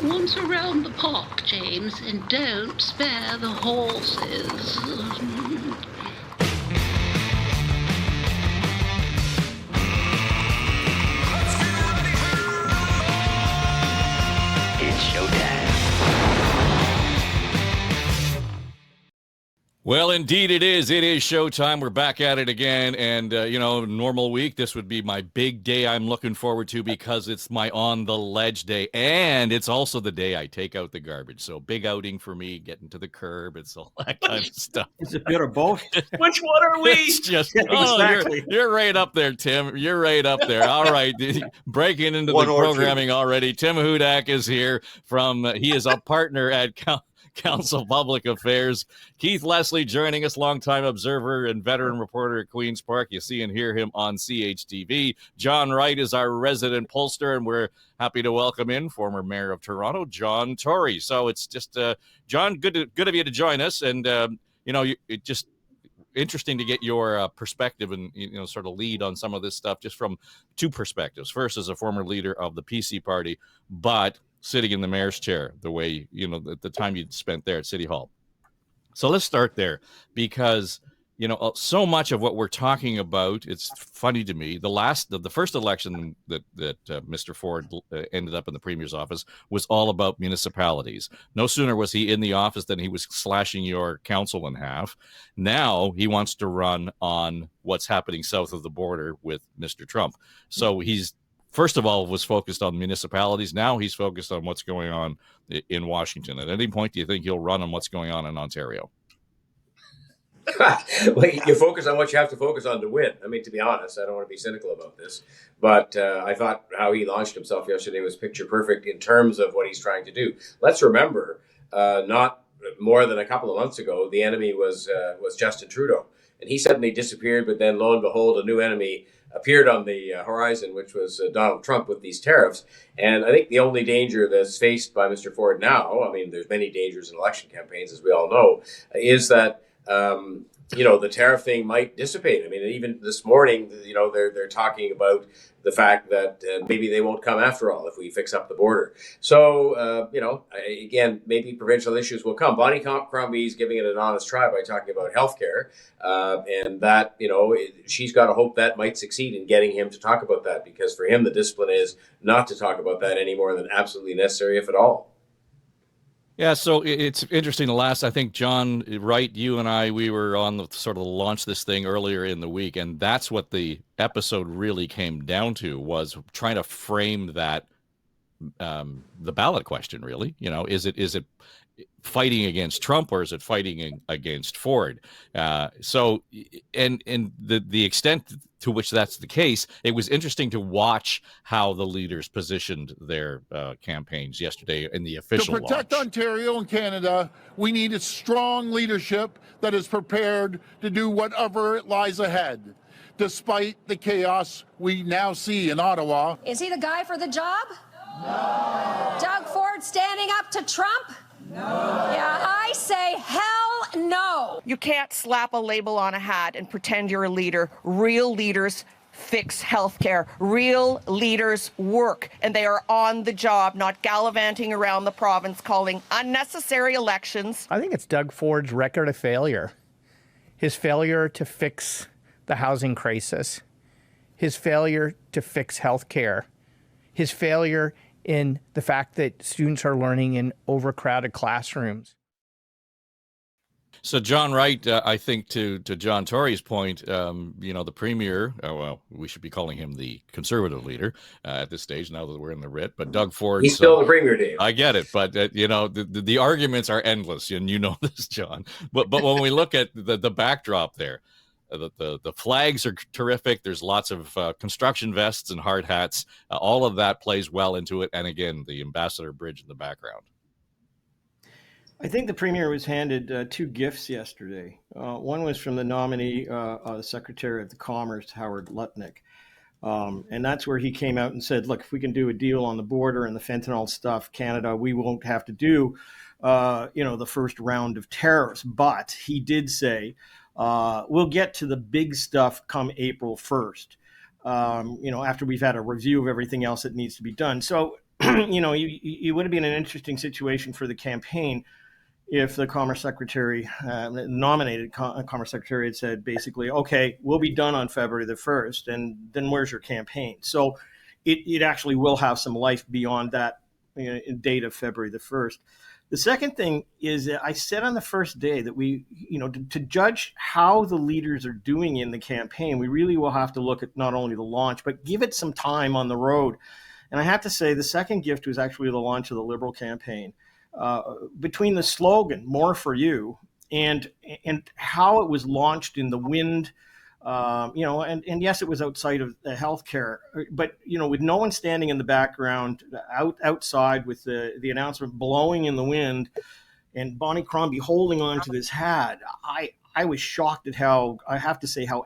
Once around the park, James, and don't spare the horses. It's showtime. Well, indeed it is. It is showtime. We're back at it again. And, normal week, this would be my big day I'm looking forward to because it's my On the Ledge day. And it's also the day I take out the garbage. So big outing for me, getting to the curb. It's all that kind of stuff. It's a bit of both. Which one are we? It's just, Exactly. you're right up there, Tim. You're right up there. All right. Breaking into the programming already. Tim Hudak is here he is a partner at Council Public Affairs. Keith Leslie joining us, longtime observer and veteran reporter at Queen's Park. You see and hear him on CHTV. John Wright is our resident pollster, and we're happy to welcome in former Mayor of Toronto, John Tory. So it's just, John, good of you to join us. And, it just interesting to get your perspective and, sort of lead on some of this stuff just from two perspectives. First, as a former leader of the PC party, but sitting in the mayor's chair, the way, the time you'd spent there at City Hall. So let's start there because, so much of what we're talking about, it's funny to me. The first election that Mr. Ford ended up in the Premier's office was all about municipalities. No sooner was he in the office than he was slashing your council in half. Now he wants to run on what's happening south of the border with Mr. Trump. So he's first of all was focused on municipalities. Now he's focused on what's going on in Washington. At any point, do you think he'll run on what's going on in Ontario? Well, you focus on what you have to focus on to win. I mean, to be honest, I don't want to be cynical about this, but I thought how he launched himself yesterday was picture perfect in terms of what he's trying to do. Let's remember, not more than a couple of months ago, the enemy was Justin Trudeau, and he suddenly disappeared. But then, lo and behold, a new enemy appeared on the horizon, which was Donald Trump with these tariffs. And I think the only danger that's faced by Mr. Ford now, I mean, there's many dangers in election campaigns, as we all know, is that, the tariff thing might dissipate. I mean, even this morning, they're talking about the fact that maybe they won't come after all if we fix up the border. So, again, maybe provincial issues will come. Bonnie Crombie's giving it an honest try by talking about healthcare, and that, she's got to hope that might succeed in getting him to talk about that, because for him, the discipline is not to talk about that any more than absolutely necessary, if at all. Yeah, so it's interesting. I think John Wright, you and I, we were on the sort of launch this thing earlier in the week, and that's what the episode really came down to, was trying to frame that the ballot question. Really, is it fighting against Trump or is it fighting against Ford? So the extent to which that's the case, it was interesting to watch how the leaders positioned their campaigns yesterday in the official launch. To protect Ontario and Canada, we need a strong leadership that is prepared to do whatever lies ahead, despite the chaos we now see in Ottawa. Is he the guy for the job? No. Doug Ford standing up to Trump? No. Yeah, I say hell no. You can't slap a label on a hat and pretend you're a leader. Real leaders fix healthcare. Real leaders work, and they are on the job, not gallivanting around the province calling unnecessary elections. I think it's Doug Ford's record of failure. His failure to fix the housing crisis. His failure to fix healthcare. His failure in the fact that students are learning in overcrowded classrooms. So John Wright, I think to John Tory's point, the Premier, we should be calling him the Conservative leader at this stage now that we're in the writ, but Doug Ford. He's still the Premier, Dave. I get it, but the arguments are endless, and you know this, John. But when we look at the backdrop there, the flags are terrific. There's lots of construction vests and hard hats. All of that plays well into it. And again, the Ambassador Bridge in the background. I think the Premier was handed two gifts yesterday. One was from the nominee, the Secretary of the Commerce, Howard Lutnick. And that's where he came out and said, look, if we can do a deal on the border and the fentanyl stuff, Canada, we won't have to do, the first round of tariffs. But he did say, we'll get to the big stuff come April 1st, after we've had a review of everything else that needs to be done. So you would have been an interesting situation for the campaign if the Commerce Secretary, nominated Commerce Secretary, had said basically, okay, we'll be done on February the 1st, and then where's your campaign? So it actually will have some life beyond that date of February the 1st. The second thing is that I said on the first day that to judge how the leaders are doing in the campaign, we really will have to look at not only the launch, but give it some time on the road. And I have to say the second gift was actually the launch of the Liberal campaign. Between the slogan "More for You" and how it was launched in the wind, and yes, it was outside of the healthcare, but with no one standing in the background, outside with the announcement blowing in the wind, and Bonnie Crombie holding on to this hat, I was shocked at how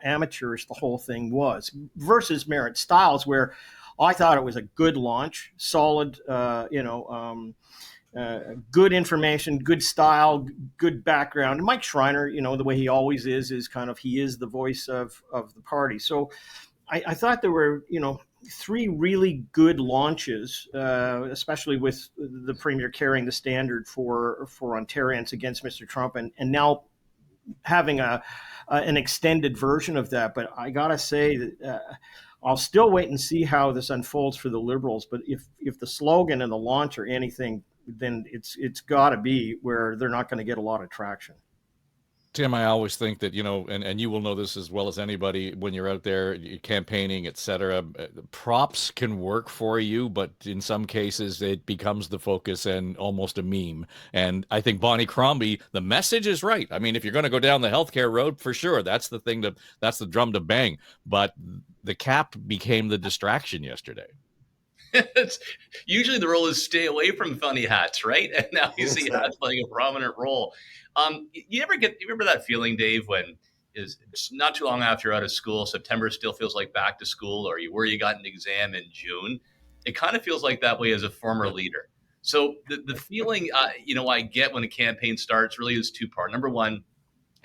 amateurish the whole thing was versus Merritt Stiles, where I thought it was a good launch, solid, good information, good style, good background. And Mike Schreiner, the way he always is kind of, he is the voice of the party. So I thought there were, three really good launches, especially with the Premier carrying the standard for Ontarians against Mr. Trump, and now having an extended version of that. But I gotta say that I'll still wait and see how this unfolds for the Liberals. But if the slogan and the launch are anything, then it's got to be where they're not going to get a lot of traction. Tim, I always think that, and you will know this as well as anybody when you're out there campaigning, et cetera, props can work for you, but in some cases it becomes the focus and almost a meme. And I think Bonnie Crombie, the message is right. I mean, if you're going to go down the healthcare road, for sure, that's the drum to bang. But the cap became the distraction yesterday. Usually the role is stay away from funny hats, right? And now you see hats playing a prominent role. You remember that feeling, Dave, when it's not too long after you're out of school, September still feels like back to school, or you worry you got an exam in June? It kind of feels like that way as a former leader. So the feeling, I get when a campaign starts really is two-part. Number one,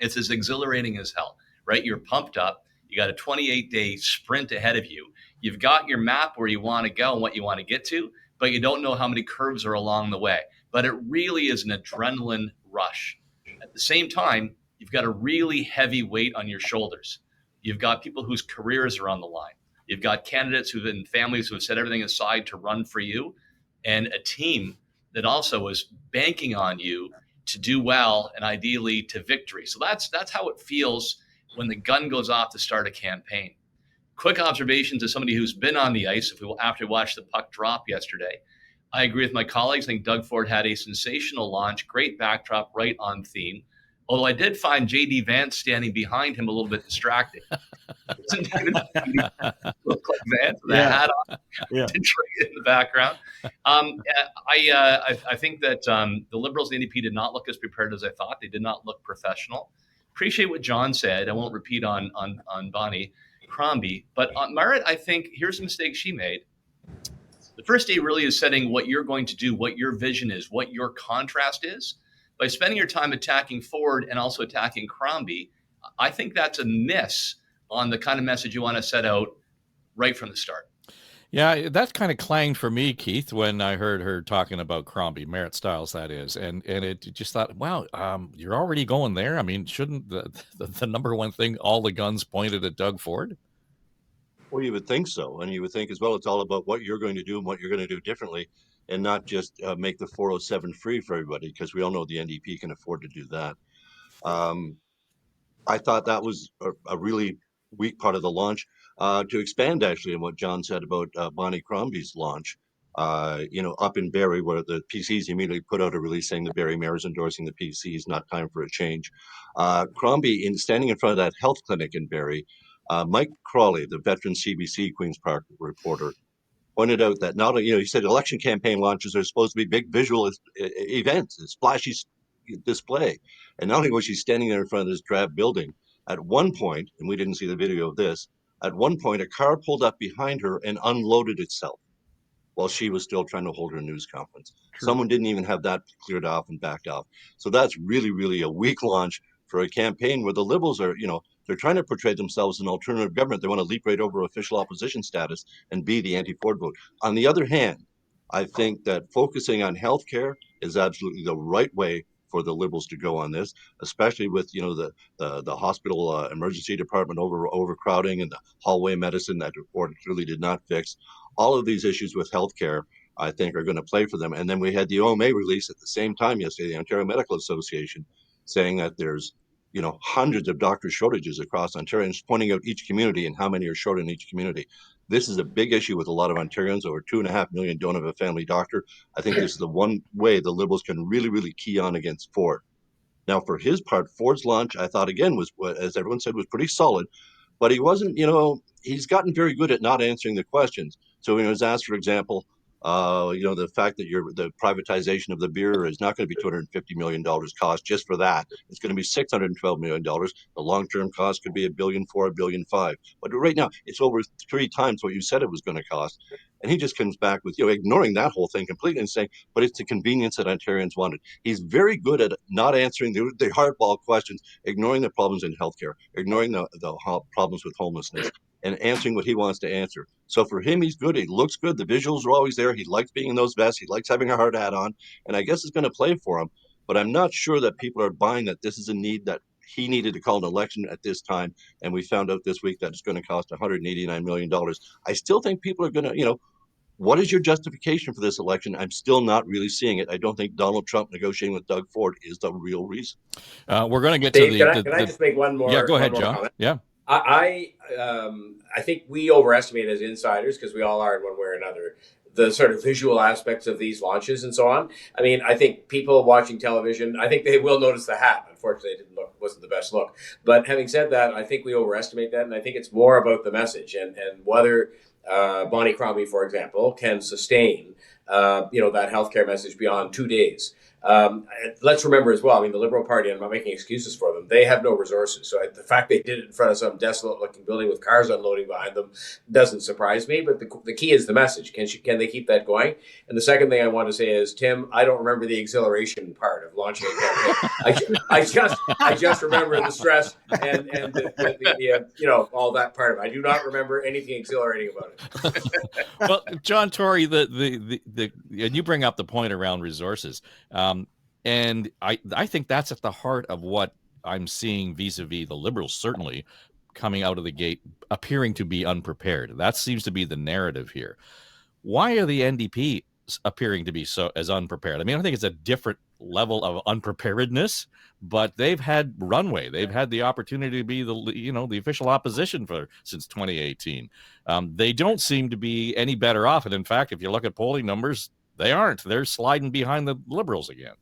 it's as exhilarating as hell, right? You're pumped up. You got a 28-day sprint ahead of you. You've got your map where you want to go and what you want to get to, but you don't know how many curves are along the way. But it really is an adrenaline rush. At the same time, you've got a really heavy weight on your shoulders. You've got people whose careers are on the line. You've got candidates and families who have set everything aside to run for you, and a team that also is banking on you to do well and ideally to victory. So that's how it feels when the gun goes off to start a campaign. Quick observations as somebody who's been on the ice after we watched the puck drop yesterday. I agree with my colleagues. I think Doug Ford had a sensational launch, great backdrop, right on theme. Although I did find J.D. Vance standing behind him a little bit distracting. Doesn't David look like Vance with a hat on, Detroit in the background? I think that the Liberals and the NDP did not look as prepared as I thought. They did not look professional. Appreciate what John said. I won't repeat on Bonnie Crombie, but on Merritt, I think here's a mistake she made. The first day really is setting what you're going to do, what your vision is, what your contrast is. By spending your time attacking Ford and also attacking Crombie, I think that's a miss on the kind of message you want to set out right from the start. Yeah, that kind of clanged for me, Keith, when I heard her talking about Crombie, Merritt Stiles, that is. And it just thought, wow, you're already going there? I mean, shouldn't the number one thing, all the guns pointed at Doug Ford? Well, you would think so. And you would think as well, it's all about what you're going to do and what you're going to do differently, and not just make the 407 free for everybody, because we all know the NDP can afford to do that. I thought that was a really weak part of the launch. To expand actually on what John said about Bonnie Crombie's launch, up in Barrie, where the PCs immediately put out a release saying the Barrie Mayor is endorsing the PCs, not time for a change. Crombie, standing in front of that health clinic in Barrie, Mike Crawley, the veteran CBC Queen's Park reporter, pointed out that not only, he said election campaign launches are supposed to be big visual events, a splashy display. And not only was she standing there in front of this drab building, at one point, and we didn't see the video of this, at one point, a car pulled up behind her and unloaded itself while she was still trying to hold her news conference. True. Someone didn't even have that cleared off and backed off. So that's really, really a weak launch for a campaign where the Liberals are, they're trying to portray themselves as an alternative government. They want to leap right over official opposition status and be the anti-Ford vote. On the other hand, I think that focusing on healthcare is absolutely the right way for the Liberals to go on this, especially with the hospital emergency department overcrowding and the hallway medicine that report clearly did not fix. All of these issues with healthcare, I think, are going to play for them. And then we had the OMA release at the same time yesterday, the Ontario Medical Association, saying that there's hundreds of doctor shortages across Ontario, and pointing out each community and how many are short in each community. This is a big issue with a lot of Ontarians. Over 2.5 million don't have a family doctor. I think this is the one way the Liberals can really, really key on against Ford. Now, for his part, Ford's launch, I thought, again, was, as everyone said, was pretty solid. But he wasn't, he's gotten very good at not answering the questions. So when he was asked, for example, the fact that the privatization of the beer is not going to be $250 million cost just for that. It's going to be $612 million. The long-term cost could be $1.4 billion, $1.5 billion. But right now, it's over 3 times what you said it was going to cost. And he just comes back with, ignoring that whole thing completely and saying, but it's the convenience that Ontarians wanted. He's very good at not answering the hardball questions, ignoring the problems in healthcare, ignoring the problems with homelessness, and answering what he wants to answer. So for him, he's good. He looks good. The visuals are always there. He likes being in those vests. He likes having a hard hat on. And I guess it's going to play for him. But I'm not sure that people are buying that this is a need that he needed to call an election at this time. And we found out this week that it's going to cost $189 million. I still think people are going to, what is your justification for this election? I'm still not really seeing it. I don't think Donald Trump negotiating with Doug Ford is the real reason. We're going to get Dave, to can I just make one more? Yeah, go ahead, more John. Comment? Yeah. I think we overestimate as insiders, because we all are in one way or another, the sort of visual aspects of these launches and so on. I mean, I think people watching television, I think they will notice the hat. Unfortunately, it wasn't the best look. But having said that, I think we overestimate that, and I think it's more about the message and whether Bonnie Crombie, for example, can sustain that healthcare message beyond 2 days. Let's remember as well, I mean, the Liberal Party, I'm not making excuses for them, they have no resources. So the fact they did it in front of some desolate-looking building with cars unloading behind them doesn't surprise me. But the key is the message. Can they keep that going? And the second thing I want to say is, Tim, I don't remember the exhilaration part of launching a campaign. I just remember the stress and the all that part of it. I do not remember anything exhilarating about it. Well, John Tory, and you bring up the point around resources. And I think that's at the heart of what I'm seeing vis-a-vis the Liberals, certainly coming out of the gate, appearing to be unprepared. That seems to be the narrative here. Why are the NDP appearing to be so as unprepared? I mean, I think it's a different level of unpreparedness, but they've had runway. They've had the opportunity to be the official opposition since 2018. They don't seem to be any better off. And in fact, if you look at polling numbers, they aren't. They're sliding behind the Liberals again.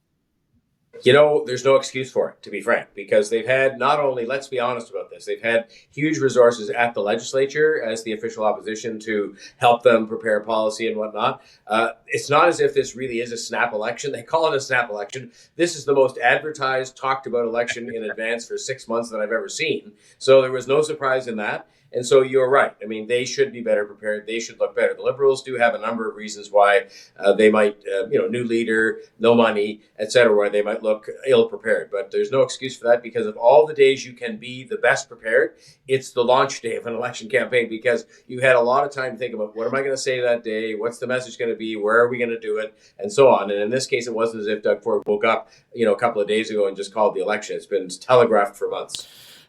There's no excuse for it, to be frank, because they've had not only, let's be honest about this, they've had huge resources at the legislature as the official opposition to help them prepare policy and whatnot. It's not as if this really is a snap election. They call it a snap election. This is the most advertised, talked about election in advance for 6 months that I've ever seen. So there was no surprise in that. And so you're right. I mean, they should be better prepared. They should look better. The Liberals do have a number of reasons why they might, new leader, no money, et cetera, why they might look ill-prepared. But there's no excuse for that, because of all the days you can be the best prepared, it's the launch day of an election campaign, because you had a lot of time to think about, what am I going to say that day? What's the message going to be? Where are we going to do it? And so on. And in this case, it wasn't as if Doug Ford woke up, a couple of days ago and just called the election. It's been telegraphed for months.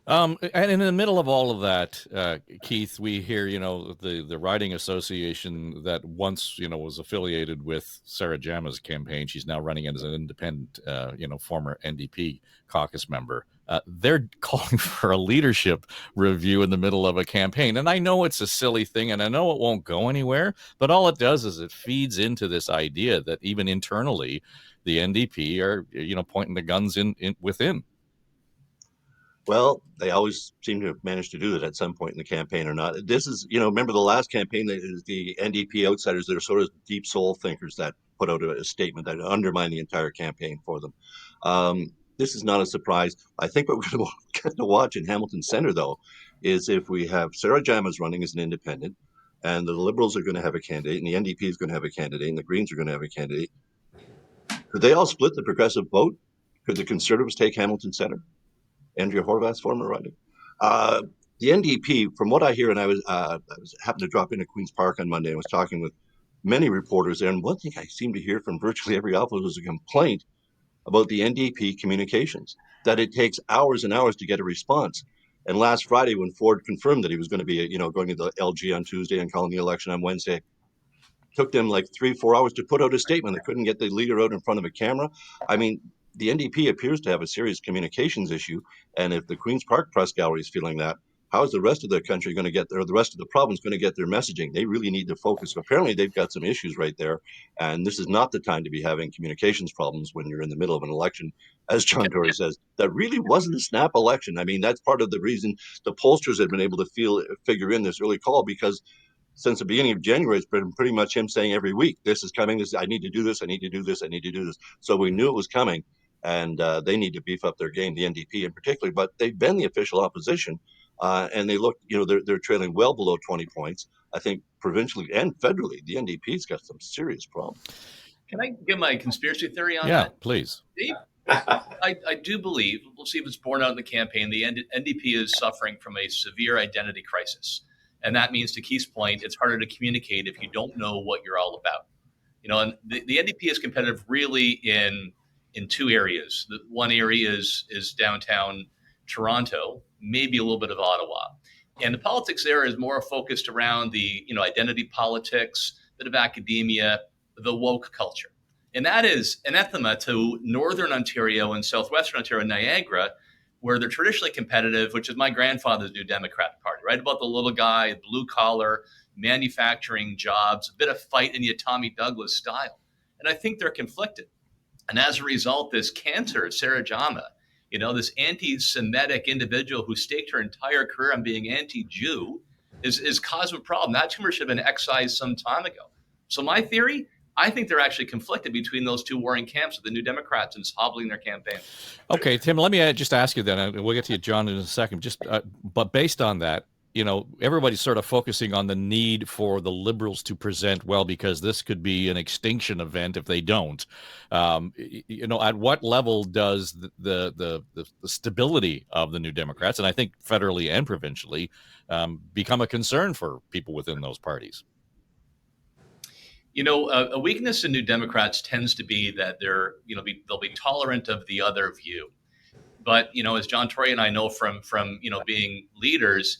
And in the middle of all of that, Keith, we hear, the riding association that once, was affiliated with Sarah Jama's campaign. She's now running as an independent, former NDP caucus member. They're calling for a leadership review in the middle of a campaign. And I know it's a silly thing, and I know it won't go anywhere, but all it does is it feeds into this idea that even internally, the NDP are, pointing the guns within. Well, they always seem to have managed to do that at some point in the campaign or not. This is, remember the last campaign, the NDP outsiders, they're sort of deep soul thinkers that put out a statement that undermined the entire campaign for them. This is not a surprise. I think what we're going to get to watch in Hamilton Centre, though, is if we have Sarah Jama's running as an independent, and the Liberals are going to have a candidate, and the NDP is going to have a candidate, and the Greens are going to have a candidate. Could they all split the progressive vote? Could the Conservatives take Hamilton Centre? Andrea Horvath's former running. The NDP, from what I hear, and I was happened to drop into Queen's Park on Monday and was talking with many reporters there. And one thing I seem to hear from virtually every office was a complaint about the NDP communications, that it takes hours and hours to get a response. And last Friday, when Ford confirmed that he was going to be, going to the LG on Tuesday and calling the election on Wednesday, took them like 3-4 hours to put out a statement. They couldn't get the leader out in front of a camera. I mean, the NDP appears to have a serious communications issue. And if the Queen's Park Press Gallery is feeling that, how is the rest of the country going to get there, or the rest of the province going to get their messaging? They really need to focus. Apparently, they've got some issues right there. And this is not the time to be having communications problems when you're in the middle of an election, as John Tory says. That really wasn't a snap election. I mean, that's part of the reason the pollsters have been able to figure in this early call, because since the beginning of January, it's been pretty much him saying every week, this is coming, I need to do this, I need to do this, I need to do this. So we knew it was coming, and they need to beef up their game, the NDP in particular, but they've been the official opposition, and they look, they're trailing well below 20 points. I think provincially and federally, the NDP's got some serious problems. Can I give my conspiracy theory on that? Yeah, please. Dave? I do believe, we'll see if it's borne out in the campaign, the NDP is suffering from a severe identity crisis. And that means, to Keith's point, it's harder to communicate if you don't know what you're all about. And the NDP is competitive really in two areas. The one area is downtown Toronto, maybe a little bit of Ottawa. And the politics there is more focused around the identity politics, a bit of academia, the woke culture. And that is anathema to Northern Ontario and Southwestern Ontario, Niagara, where they're traditionally competitive, which is my grandfather's New Democratic Party, right? About the little guy, blue collar, manufacturing jobs, a bit of fight in the Tommy Douglas style. And I think they're conflicted. And as a result, this cancer, Sarah Jama, this anti-Semitic individual who staked her entire career on being anti-Jew is causing a problem. That tumor should have been excised some time ago. So my theory, I think they're actually conflicted between those two warring camps of the New Democrats, and it's hobbling their campaign. Okay, Tim, let me just ask you then, and we'll get to you, John, in a second. But based on that, everybody's sort of focusing on the need for the Liberals to present well, because this could be an extinction event if they don't. At what level does the stability of the New Democrats, and I think federally and provincially, become a concern for people within those parties? A weakness in New Democrats tends to be that they'll be tolerant of the other view. But, as John Tory and I know from being leaders,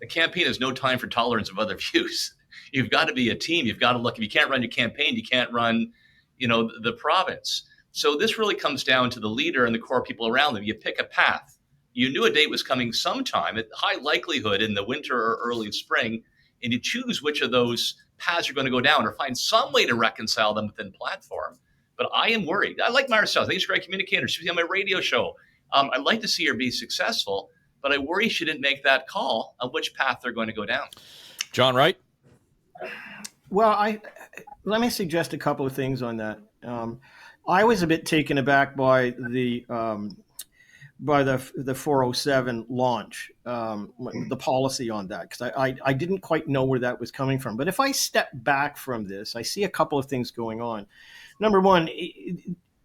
the campaign is no time for tolerance of other views. You've got to be a team. You've got to look. If you can't run your campaign, you can't run, the province. So this really comes down to the leader and the core people around them. You pick a path. You knew a date was coming sometime, at high likelihood in the winter or early spring, and you choose which of those paths you're going to go down, or find some way to reconcile them within platform. But I am worried. I like Marcel. I think she's a great communicator. She's on my radio show. I'd like to see her be successful, but I worry she didn't make that call on which path they're going to go down. John Wright? Well, let me suggest a couple of things on that. I was a bit taken aback by the 407 launch, the policy on that, because I didn't quite know where that was coming from. But if I step back from this, I see a couple of things going on. Number one,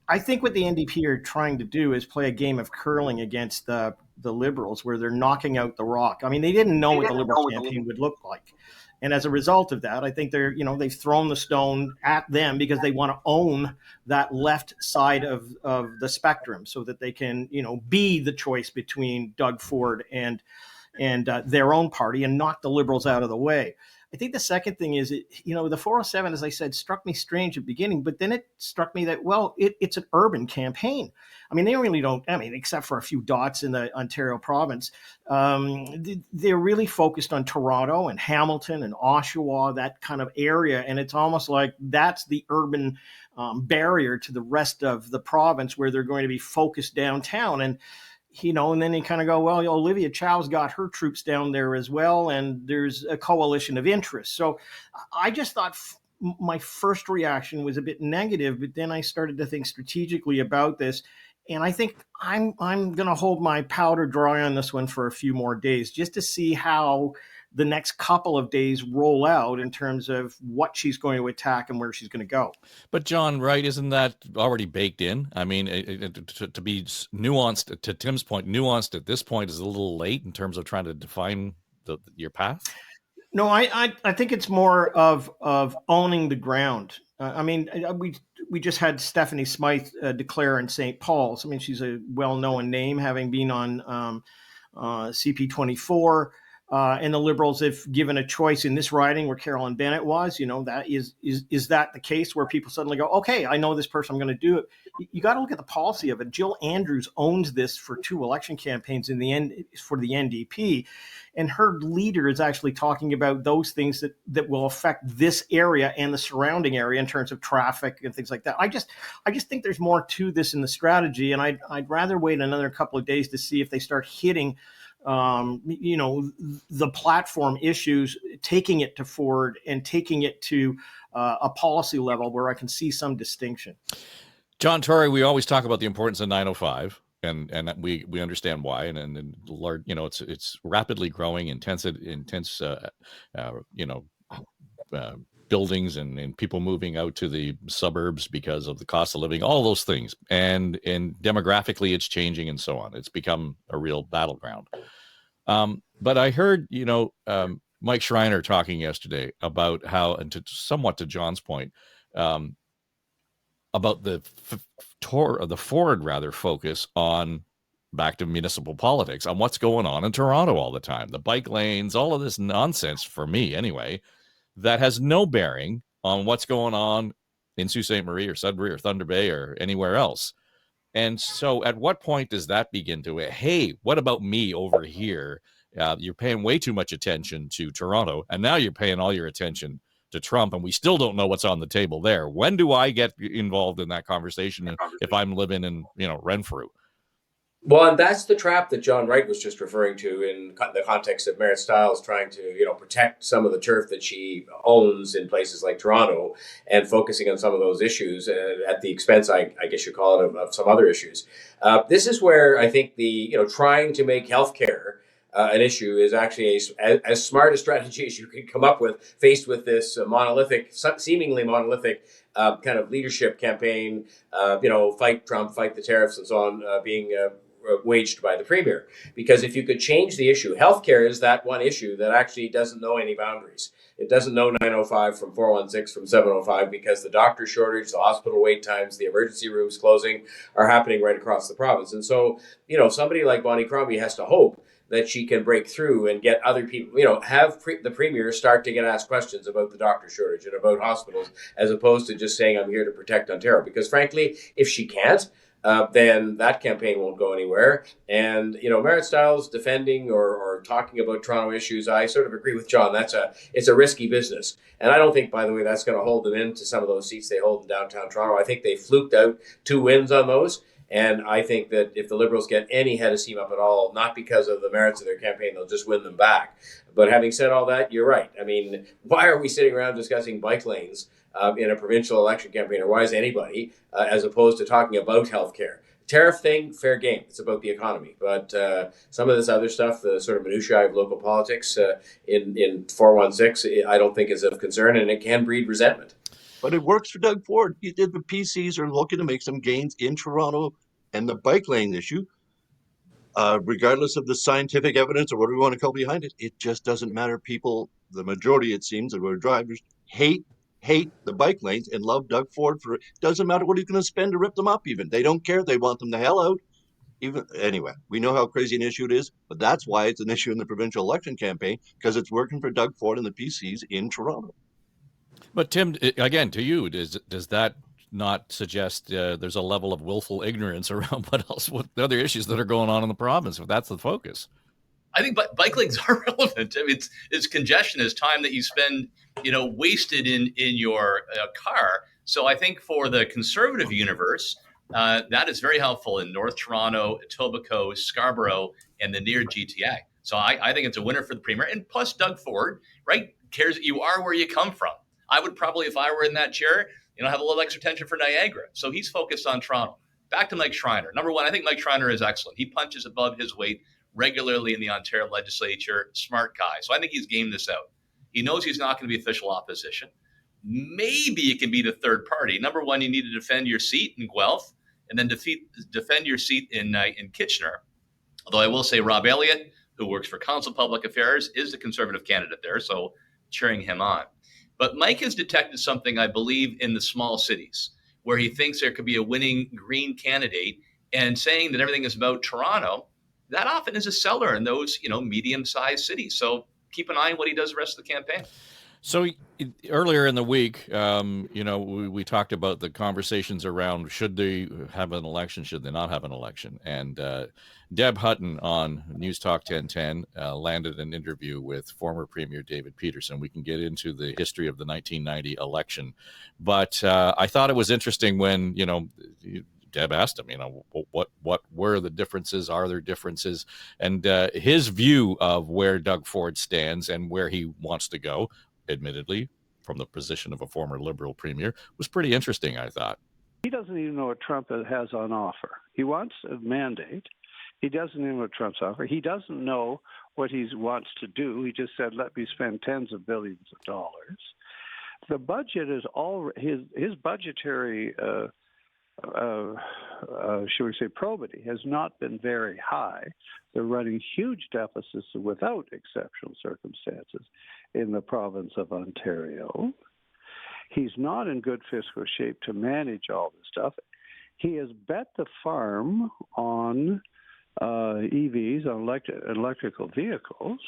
I think what the NDP are trying to do is play a game of curling against the Liberals, where they're knocking out the rock. I mean, they didn't know what the Liberal campaign would look like. And as a result of that, I think they've thrown the stone at them because they want to own that left side of the spectrum, so that they can, be the choice between Doug Ford and their own party, and knock the Liberals out of the way. I think the second thing is, the 407, as I said, struck me strange at the beginning, but then it struck me that, it's an urban campaign. I mean, they really don't, except for a few dots in the Ontario province, they're really focused on Toronto and Hamilton and Oshawa, that kind of area. And it's almost like that's the urban barrier to the rest of the province, where they're going to be focused downtown. And and then they kind of go, well, Olivia Chow's got her troops down there as well, and there's a coalition of interests. So I just thought my first reaction was a bit negative, but then I started to think strategically about this. And I think I'm going to hold my powder dry on this one for a few more days, just to see how the next couple of days roll out in terms of what she's going to attack and where she's going to go. But John Wright, isn't that already baked in? I mean, to be nuanced, to Tim's point, nuanced at this point is a little late in terms of trying to define your path. No, I think it's more of owning the ground. I mean, we just had Stephanie Smythe declare in St. Paul's. I mean, she's a well-known name, having been on CP24. And the Liberals, if given a choice in this riding where Carolyn Bennett was, that is that the case where people suddenly go, okay, I know this person, I'm going to do it. You got to look at the policy of it. Jill Andrews owns this for 2 election campaigns in the end for the NDP. And her leader is actually talking about those things that will affect this area and the surrounding area in terms of traffic and things like that. I just think there's more to this in the strategy, and I'd rather wait another couple of days to see if they start hitting the platform issues, taking it to Ford and taking it to a policy level where I can see some distinction. John Tory, we always talk about the importance of 905. And we understand why, and large, it's rapidly growing, intense, buildings and people moving out to the suburbs because of the cost of living, all those things, and demographically it's changing and so on. It's become a real battleground. But I heard Mike Schreiner talking yesterday about how, and somewhat to John's point, about the Ford focus on back to municipal politics, on what's going on in Toronto all the time, the bike lanes, all of this nonsense, for me anyway, that has no bearing on what's going on in Sault Ste. Marie or Sudbury or Thunder Bay or anywhere else. And so at what point does that begin to, hey, what about me over here? You're paying way too much attention to Toronto, and now you're paying all your attention to Trump, and we still don't know what's on the table there. When do I get involved in that conversation if I'm living in, Renfrew? Well, and that's the trap that John Wright was just referring to in the context of Marit Stiles trying to, protect some of the turf that she owns in places like Toronto and focusing on some of those issues at the expense, I guess you call it, of some other issues. This is where I think the, trying to make healthcare an issue is actually as smart a strategy as you can come up with, faced with this seemingly monolithic kind of leadership campaign, fight Trump, fight the tariffs and so on, being waged by the Premier. Because if you could change the issue, healthcare is that one issue that actually doesn't know any boundaries. It doesn't know 905 from 416 from 705 because the doctor shortage, the hospital wait times, the emergency rooms closing are happening right across the province. And so, somebody like Bonnie Crombie has to hope that she can break through and get other people, have the Premier start to get asked questions about the doctor shortage and about hospitals, as opposed to just saying, I'm here to protect Ontario. Because frankly, if she can't, then that campaign won't go anywhere. And, Marit Stiles defending or talking about Toronto issues, I sort of agree with John. It's a risky business. And I don't think, by the way, that's going to hold them into some of those seats they hold in downtown Toronto. I think they fluked out 2 wins on those. And I think that if the Liberals get any head of steam up at all, not because of the merits of their campaign, they'll just win them back. But having said all that, you're right. I mean, why are we sitting around discussing bike lanes in a provincial election campaign, or why is anybody, as opposed to talking about healthcare? Tariff thing, fair game. It's about the economy. But some of this other stuff, the sort of minutiae of local politics in 416, I don't think is of concern, and it can breed resentment. But it works for Doug Ford. The PCs are looking to make some gains in Toronto, and the bike lane issue, regardless of the scientific evidence or whatever you want to call behind it, it just doesn't matter. People, the majority, it seems, of our drivers hate the bike lanes and love Doug Ford for it. Doesn't matter what he's going to spend to rip them up even. They don't care. They want them the hell out. Anyway, we know how crazy an issue it is, but that's why it's an issue in the provincial election campaign, because it's working for Doug Ford and the PCs in Toronto. But Tim, again, to you, does that not suggest there's a level of willful ignorance around what the other issues that are going on in the province, if that's the focus? I think bike lanes are relevant. I mean, it's congestion, it's time that you spend, wasted in your car. So I think for the Conservative universe, that is very helpful in North Toronto, Etobicoke, Scarborough, and the near GTA. So I think it's a winner for the Premier. And plus Doug Ford, right, cares that you are where you come from. I would probably, if I were in that chair, have a little extra attention for Niagara. So he's focused on Toronto. Back to Mike Schreiner. Number one, I think Mike Schreiner is excellent. He punches above his weight regularly in the Ontario legislature. Smart guy. So I think he's gamed this out. He knows he's not going to be official opposition. Maybe it can be the third party. Number one, you need to defend your seat in Guelph and then defend your seat in Kitchener. Although I will say Rob Elliott, who works for Council Public Affairs, is the Conservative candidate there. So cheering him on. But Mike has detected something, I believe, in the small cities where he thinks there could be a winning Green candidate, and saying that everything is about Toronto, that often is a seller in those, medium-sized cities. So keep an eye on what he does the rest of the campaign. So earlier in the week, we talked about the conversations around should they have an election, should they not have an election. And Deb Hutton on News Talk 1010 landed an interview with former Premier David Peterson. We can get into the history of the 1990 election. But I thought it was interesting when, Deb asked him, what were the differences? Are there differences? And his view of where Doug Ford stands and where he wants to go, admittedly, from the position of a former Liberal premier, was pretty interesting, I thought. He doesn't even know what Trump has on offer. He wants a mandate. He doesn't even know what Trump's offer. He doesn't know what he wants to do. He just said, let me spend tens of billions of dollars. The budget is all his budgetary should we say, probity has not been very high. They're running huge deficits without exceptional circumstances in the province of Ontario. He's not in good fiscal shape to manage all this stuff. He has bet the farm on EVs, on electrical vehicles,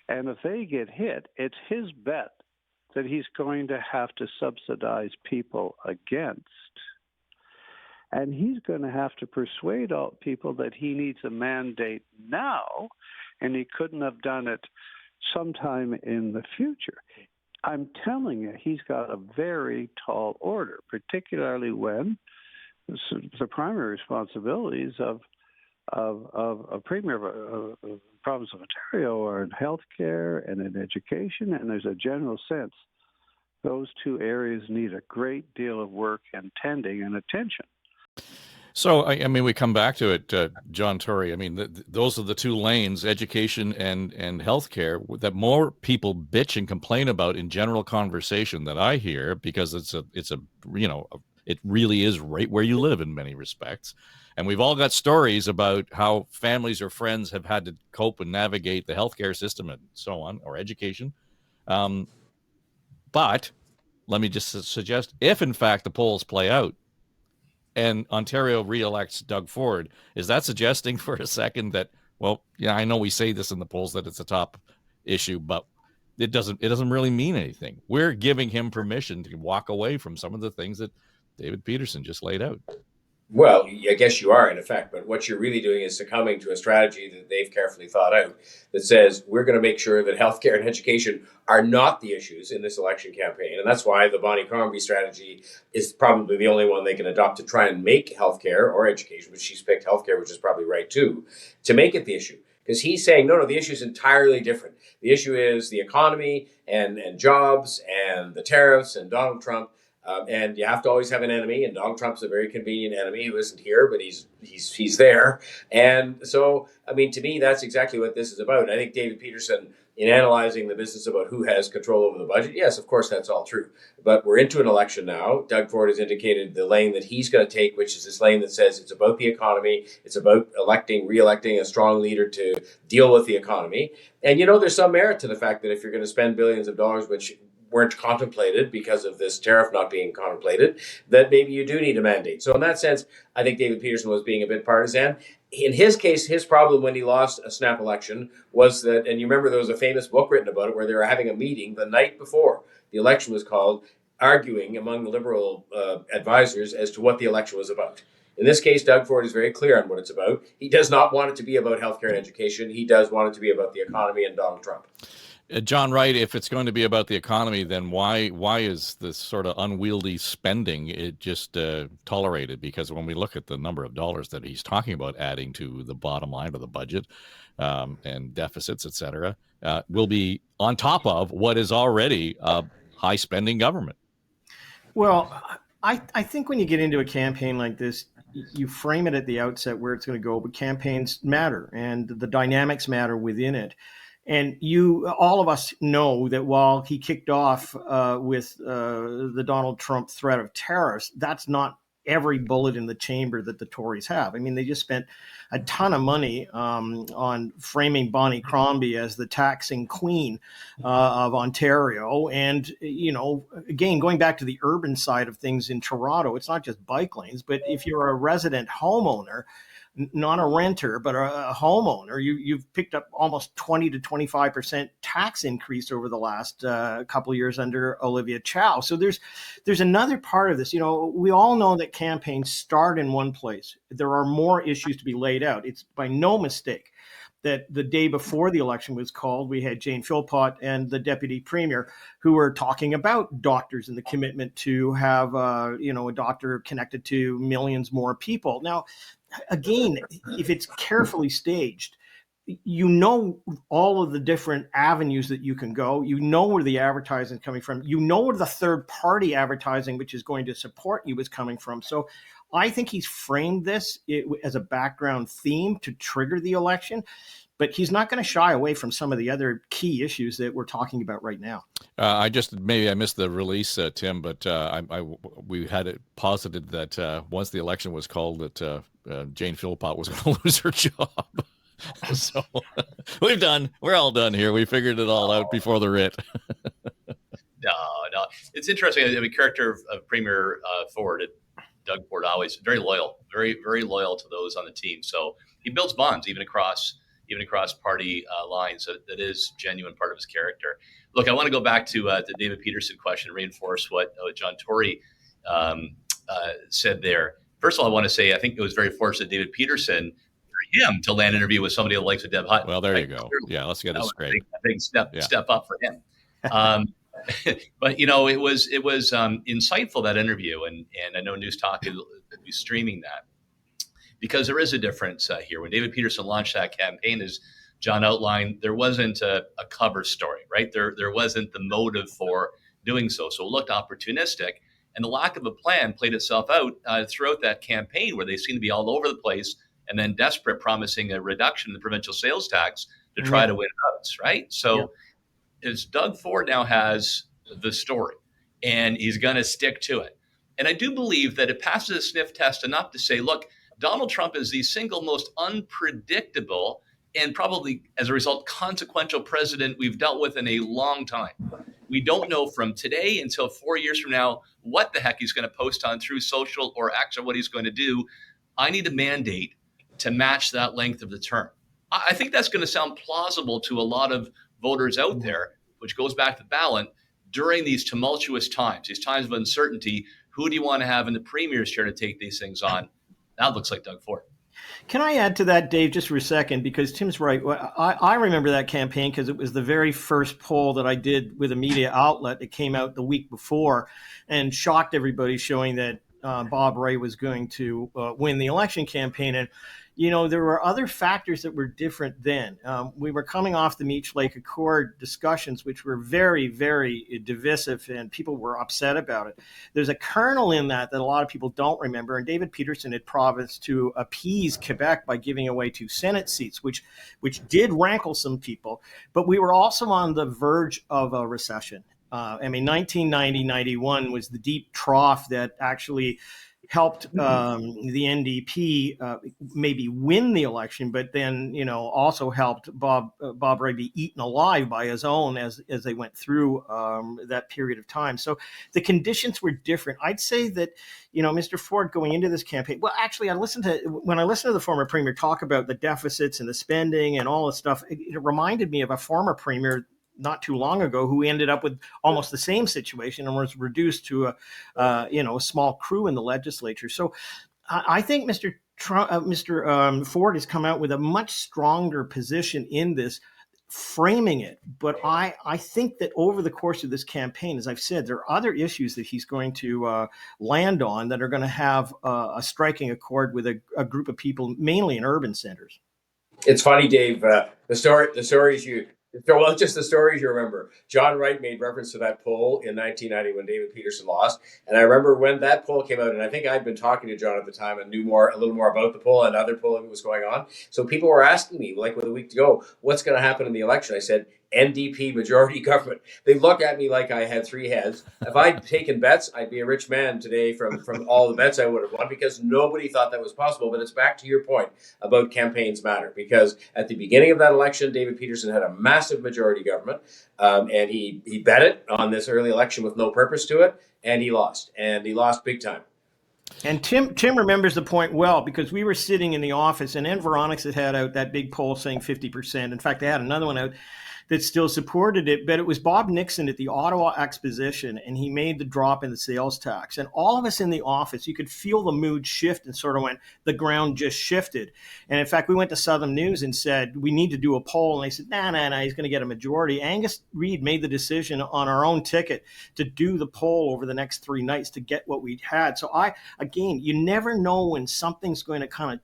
and if they get hit, it's his bet that he's going to have to subsidize people against. And he's going to have to persuade all people that he needs a mandate now, and he couldn't have done it sometime in the future. I'm telling you, he's got a very tall order, particularly when the primary responsibilities of a premier of the province of Ontario are in healthcare and in education, and there's a general sense those two areas need a great deal of work and tending and attention. So, I mean, we come back to it, John Tory. I mean, those are the two lanes, education and healthcare, that more people bitch and complain about in general conversation that I hear, because it really is right where you live in many respects. And we've all got stories about how families or friends have had to cope and navigate the healthcare system and so on, or education. But let me just suggest, if in fact the polls play out and Ontario re-elects Doug Ford, is that suggesting for a second that, well, yeah, I know we say this in the polls that it's a top issue, but it doesn't really mean anything. We're giving him permission to walk away from some of the things that David Peterson just laid out. Well, I guess you are, in effect, but what you're really doing is succumbing to a strategy that they've carefully thought out that says we're going to make sure that healthcare and education are not the issues in this election campaign. And that's why the Bonnie Crombie strategy is probably the only one they can adopt to try and make healthcare or education, but she's picked healthcare, which is probably right too, to make it the issue. Because he's saying, no, the issue is entirely different. The issue is the economy and jobs and the tariffs and Donald Trump. And you have to always have an enemy, and Donald Trump's a very convenient enemy who isn't here, but he's there. And so, I mean, to me, that's exactly what this is about. I think David Peterson, in analyzing the business about who has control over the budget, yes, of course, that's all true. But we're into an election now. Doug Ford has indicated the lane that he's going to take, which is this lane that says it's about the economy. It's about re-electing a strong leader to deal with the economy. And, there's some merit to the fact that if you're going to spend billions of dollars, which weren't contemplated because of this tariff not being contemplated, that maybe you do need a mandate. So in that sense, I think David Peterson was being a bit partisan. In his case, his problem when he lost a snap election was that, and you remember there was a famous book written about it where they were having a meeting the night before the election was called, arguing among the Liberal advisors as to what the election was about. In this case, Doug Ford is very clear on what it's about. He does not want it to be about healthcare and education. He does want it to be about the economy and Donald Trump. John Wright, if it's going to be about the economy, then why is this sort of unwieldy spending it just tolerated? Because when we look at the number of dollars that he's talking about adding to the bottom line of the budget and deficits, et cetera, will be on top of what is already a high spending government. Well, I think when you get into a campaign like this, you frame it at the outset where it's going to go, but campaigns matter and the dynamics matter within it. And all of us know that while he kicked off with the Donald Trump threat of tariffs, that's not every bullet in the chamber that the Tories have. I mean, they just spent a ton of money on framing Bonnie Crombie as the taxing queen of Ontario. And, again, going back to the urban side of things in Toronto, it's not just bike lanes, but if you're a resident homeowner, not a renter, but a homeowner, you've picked up almost 20 to 25% tax increase over the last couple of years under Olivia Chow. So there's another part of this. We all know that campaigns start in one place. There are more issues to be laid out. It's by no mistake that the day before the election was called, we had Jane Philpott and the deputy premier who were talking about doctors and the commitment to have, a doctor connected to millions more people. Now, again, if it's carefully staged, all of the different avenues that you can go. Where the advertising is coming from. Where the third-party advertising, which is going to support you, is coming from. So I think he's framed this as a background theme to trigger the election. But he's not going to shy away from some of the other key issues that we're talking about right now. I missed the release, Tim, but we had it posited that once the election was called, that Jane Philpott was going to lose her job. So we're all done here. We figured it all out before the writ. No, it's interesting. I mean, character of Premier Ford, Doug Ford, always very loyal, very very loyal to those on the team. So he builds bonds even across party lines. So that is genuine part of his character. Look, I want to go back to the David Peterson question and reinforce what John Tory said there. First of all, I want to say I think it was very fortunate David Peterson for him to land an interview with somebody that likes Deb Hutton. Well, there you go. Yeah, let's get this straight. A big step up for him. But it was insightful, that interview, and I know News Talk will be streaming that. Because there is a difference here. When David Peterson launched that campaign, as John outlined, there wasn't a cover story, right? There wasn't the motive for doing so. So it looked opportunistic. And the lack of a plan played itself out throughout that campaign, where they seemed to be all over the place and then desperate, promising a reduction in the provincial sales tax to try to win votes, right? So as Doug Ford now has the story, and he's going to stick to it. And I do believe that it passes a sniff test enough to say, look, Donald Trump is the single most unpredictable and probably, as a result, consequential president we've dealt with in a long time. We don't know from today until 4 years from now what the heck he's going to post on through social or actually what he's going to do. I need a mandate to match that length of the term. I think that's going to sound plausible to a lot of voters out there, which goes back to the ballot. During these tumultuous times, these times of uncertainty, who do you want to have in the premier's chair to take these things on? That looks like Doug Ford. Can I add to that, Dave, just for a second? Because Tim's right. I remember that campaign because it was the very first poll that I did with a media outlet. It came out the week before and shocked everybody, showing that Bob Rae was going to win the election campaign. And, there were other factors that were different then. We were coming off the Meech Lake Accord discussions, which were very, very divisive, and people were upset about it. There's a kernel in that a lot of people don't remember. And David Peterson had promised to appease Quebec by giving away 2 Senate seats, which did rankle some people. But we were also on the verge of a recession. 1990-91 was the deep trough that actually helped the NDP maybe win the election, but then also helped Bob Rae be eaten alive by his own as they went through that period of time. So the conditions were different. I'd say that Mr. Ford going into this campaign. Well, actually, when I listened to the former premier talk about the deficits and the spending and all this stuff, it reminded me of a former premier not too long ago who ended up with almost the same situation and was reduced to a small crew in the legislature. So I think Mr. Ford has come out with a much stronger position in this, framing it. But I think that over the course of this campaign, as I've said, there are other issues that he's going to land on that are going to have a striking accord with a group of people, mainly in urban centers. It's funny, Dave, the stories you remember. John Wright made reference to that poll in 1990 when David Peterson lost. And I remember when that poll came out, and I think I'd been talking to John at the time and knew a little more about the poll and other polling that was going on. So people were asking me, like with a week to go, what's going to happen in the election? I said, NDP majority government. They look at me like I had three heads. If I'd taken bets, I'd be a rich man today from all the bets I would have won, because nobody thought that was possible. But it's back to your point about campaigns matter, because at the beginning of that election, David Peterson had a massive majority government, and he bet it on this early election with no purpose to it, and he lost big time. And Tim remembers the point well, because we were sitting in the office, and Environics had out that big poll saying 50%. In fact, they had another one out that still supported it, but it was Bob Nixon at the Ottawa Exposition, and he made the drop in the sales tax. And all of us in the office, you could feel the mood shift, and sort of went, the ground just shifted. And in fact, we went to Southern News and said, we need to do a poll. And they said, nah, he's going to get a majority. Angus Reid made the decision on our own ticket to do the poll over the next 3 nights to get what we'd had. So again, you never know when something's going to kind of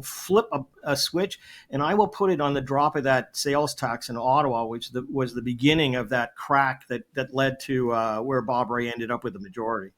flip a switch, and I will put it on the drop of that sales tax in Ottawa, which was the beginning of that crack that led to where Bob Rae ended up with the majority.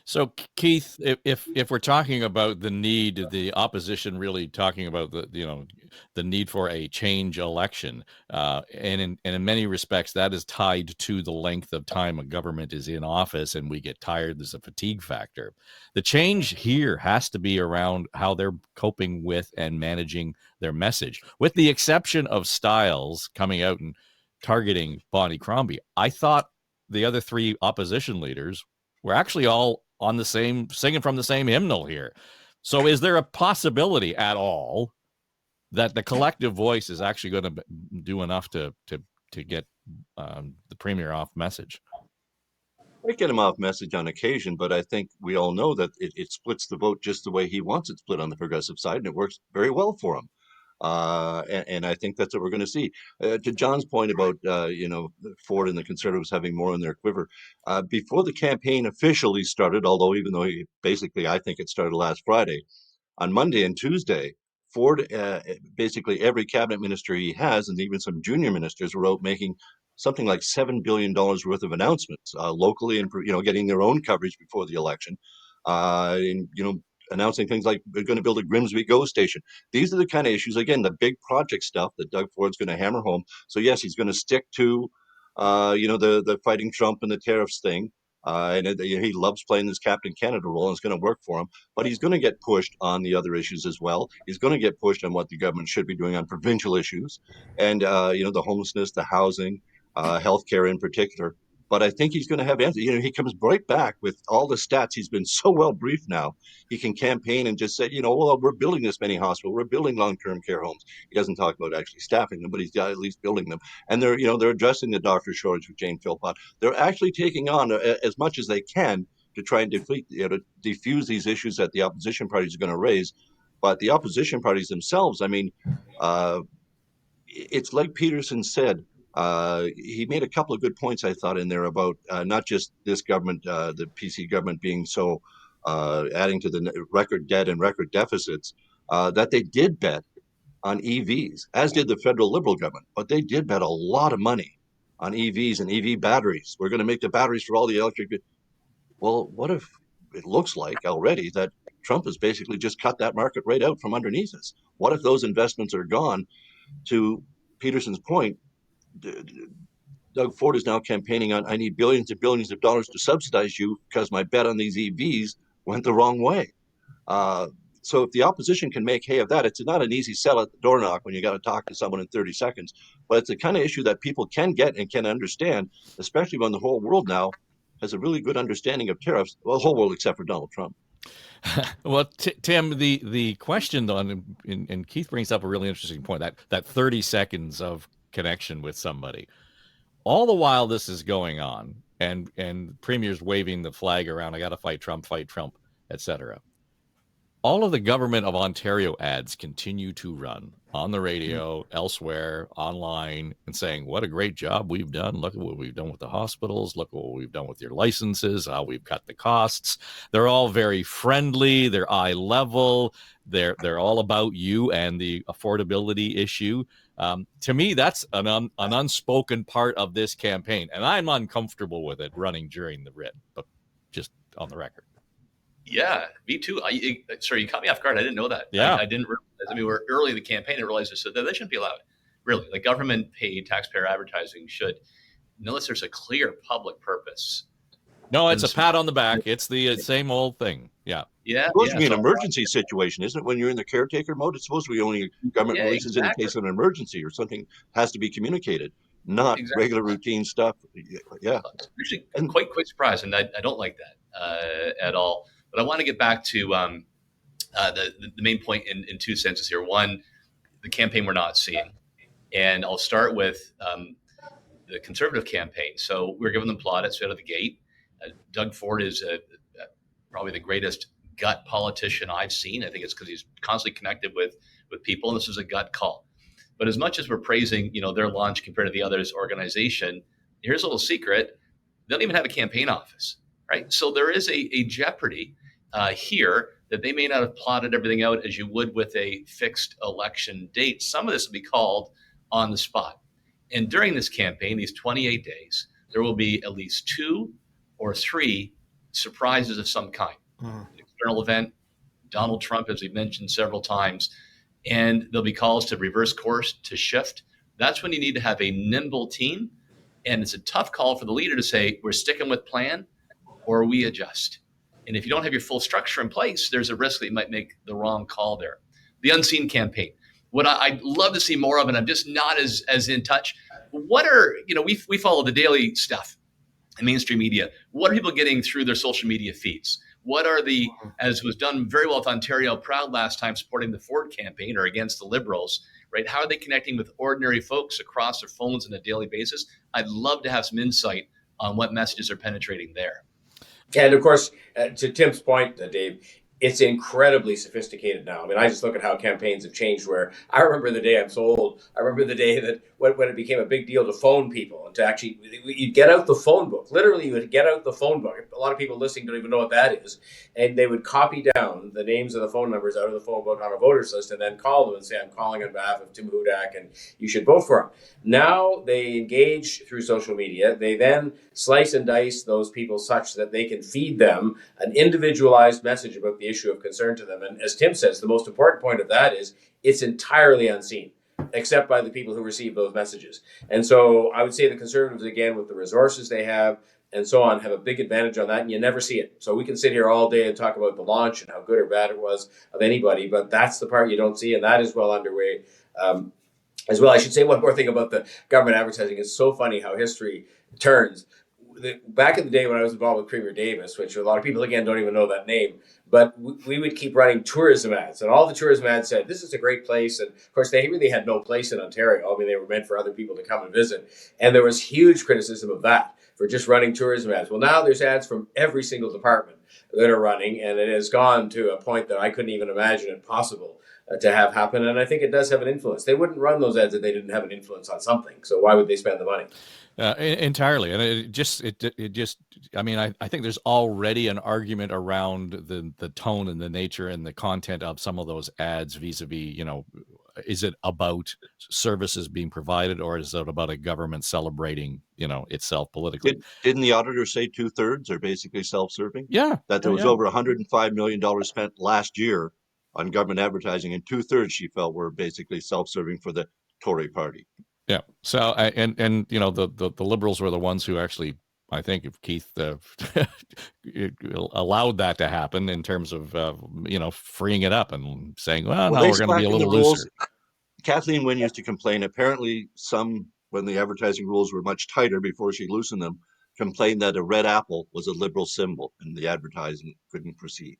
So, Keith, if we're talking about the need, the opposition really talking about the need for a change election, and in many respects that is tied to the length of time a government is in office, and we get tired. There's a fatigue factor. The change here has to be around how they're coping with and managing their message, with the exception of Stiles coming out and targeting Bonnie Crombie. I thought the other three opposition leaders were actually all on the same, singing from the same hymnal here. So is there a possibility at all that the collective voice is actually going to do enough to get the Premier off message? I get him off message on occasion, but I think we all know that it splits the vote just the way he wants it split on the progressive side, and it works very well for him. And I think that's what we're going to see. To John's point about Ford and the Conservatives having more in their quiver, before the campaign officially started, although even though I think it started last Friday, on Monday and Tuesday, Ford, basically every cabinet minister he has, and even some junior ministers, were out making something like $7 billion worth of announcements locally, and getting their own coverage before the election, and announcing things like we're going to build a Grimsby GO station. These are the kind of issues, again, the big project stuff that Doug Ford's going to hammer home. So yes, he's going to stick to, the fighting Trump and the tariffs thing. And he loves playing this Captain Canada role, and it's going to work for him. But he's going to get pushed on the other issues as well. He's going to get pushed on what the government should be doing on provincial issues, and the homelessness, the housing, healthcare in particular. But I think he's going to have answers. He comes right back with all the stats. He's been so well briefed now. He can campaign and just say, well, we're building this many hospitals. We're building long-term care homes. He doesn't talk about actually staffing them, but he's at least building them. And they're addressing the doctor shortage with Jane Philpott. They're actually taking on as much as they can to try and diffuse these issues that the opposition parties are going to raise. But the opposition parties themselves, it's like Peterson said. He made a couple of good points, I thought, in there about not just this government, the PC government, being so adding to the record debt and record deficits, that they did bet on EVs, as did the federal Liberal government. But they did bet a lot of money on EVs and EV batteries. We're going to make the batteries for all the electric. Well, what if it looks like already that Trump has basically just cut that market right out from underneath us? What if those investments are gone? To Peterson's point, Doug Ford is now campaigning on, I need billions and billions of dollars to subsidize you because my bet on these EVs went the wrong way. So if the opposition can make hay of that, it's not an easy sell at the door knock when you got to talk to someone in 30 seconds. But it's the kind of issue that people can get and can understand, especially when the whole world now has a really good understanding of tariffs. Well, the whole world except for Donald Trump. Well, Tim, the question, though, and Keith brings up a really interesting point, that 30 seconds of connection with somebody. All the while this is going on, and Premier's waving the flag around, I got to fight Trump, etc. All of the government of Ontario ads continue to run on the radio, elsewhere, online, and saying, what a great job we've done. Look at what we've done with the hospitals. Look at what we've done with your licenses, how we've cut the costs. They're all very friendly. They're eye level. They're all about you and the affordability issue. To me, that's an unspoken part of this campaign, and I'm uncomfortable with it running during the writ, but just on the record. Yeah, me too. Sorry, you caught me off guard. I didn't know that. Yeah. I didn't realize. We're early in the campaign. I realized that shouldn't be allowed. Really, like government paid taxpayer advertising should, unless there's a clear public purpose. No, it's a pat on the back. It's the same old thing. Yeah. Yeah. It's supposed to be an So, emergency situation, isn't it? When you're in the caretaker mode, it's supposed to be only government yeah, releases in exactly. case of an emergency or something has to be communicated, not Exactly. regular routine stuff. Yeah. Actually, quite surprised, and I don't like that at all. But I want to get back to the main point in two senses here. One, the campaign we're not seeing, and I'll start with the Conservative campaign. So we're giving them plaudits out of the gate. Doug Ford is probably the greatest gut politician I've seen. I think it's because he's constantly connected with people, and this is a gut call. But as much as we're praising, their launch compared to the others organization, here's a little secret: they don't even have a campaign office, right? So there is a jeopardy here that they may not have plotted everything out as you would with a fixed election date. Some of this will be called on the spot. And during this campaign, these 28 days, there will be at least 2 or 3 surprises of some kind. An external event, Donald Trump, as we've mentioned several times, and there'll be calls to reverse course, to shift. That's when you need to have a nimble team. And it's a tough call for the leader to say, we're sticking with plan or we adjust. And if you don't have your full structure in place, there's a risk that you might make the wrong call there. The unseen campaign. What I'd love to see more of, and I'm just not as in touch. What are, we follow the daily stuff in mainstream media. What are people getting through their social media feeds? What are the, as was done very well with Ontario Proud last time, supporting the Ford campaign or against the Liberals, right? How are they connecting with ordinary folks across their phones on a daily basis? I'd love to have some insight on what messages are penetrating there. And of course, to Tim's point, Dave, it's incredibly sophisticated now. I mean, I just look at how campaigns have changed, where I remember the day, I'm so old, I remember the day that when it became a big deal to phone people and to actually, you'd get out the phone book. Literally, you would get out the phone book. A lot of people listening don't even know what that is. And they would copy down the names of the phone numbers out of the phone book on a voters list and then call them and say, I'm calling on behalf of Tim Hudak and you should vote for him. Now they engage through social media. They then slice and dice those people such that they can feed them an individualized message about the issue of concern to them. And as Tim says, the most important point of that is it's entirely unseen, except by the people who receive those messages. And so I would say the Conservatives, again, with the resources they have and so on, have a big advantage on that, and you never see it. So we can sit here all day and talk about the launch and how good or bad it was of anybody, but that's the part you don't see, and that is well underway as well. I should say one more thing about the government advertising. It's so funny how history turns. Back in the day when I was involved with Premier Davis, which a lot of people, again, don't even know that name, but we would keep running tourism ads, and all the tourism ads said, this is a great place. And of course, they really had no place in Ontario. I mean, they were meant for other people to come and visit. And there was huge criticism of that, for just running tourism ads. Well, now there's ads from every single department that are running, and it has gone to a point that I couldn't even imagine it possible to have happen. And I think it does have an influence. They wouldn't run those ads if they didn't have an influence on something. So why would they spend the money? Entirely. And it just, I mean, I think there's already an argument around the tone and the nature and the content of some of those ads vis-a-vis, is it about services being provided, or is it about a government celebrating, itself politically? Didn't the auditor say 2/3 are basically self-serving? Yeah. That there was over $105 million spent last year on government advertising, and 2/3 she felt were basically self-serving for the Tory party. Yeah. So, and the Liberals were the ones who actually, I think, if Keith allowed that to happen in terms of, freeing it up and saying, well, no, we're going to be a little looser. Kathleen Wynne used to complain. Apparently, when the advertising rules were much tighter before she loosened them, complained that a red apple was a Liberal symbol and the advertising couldn't proceed.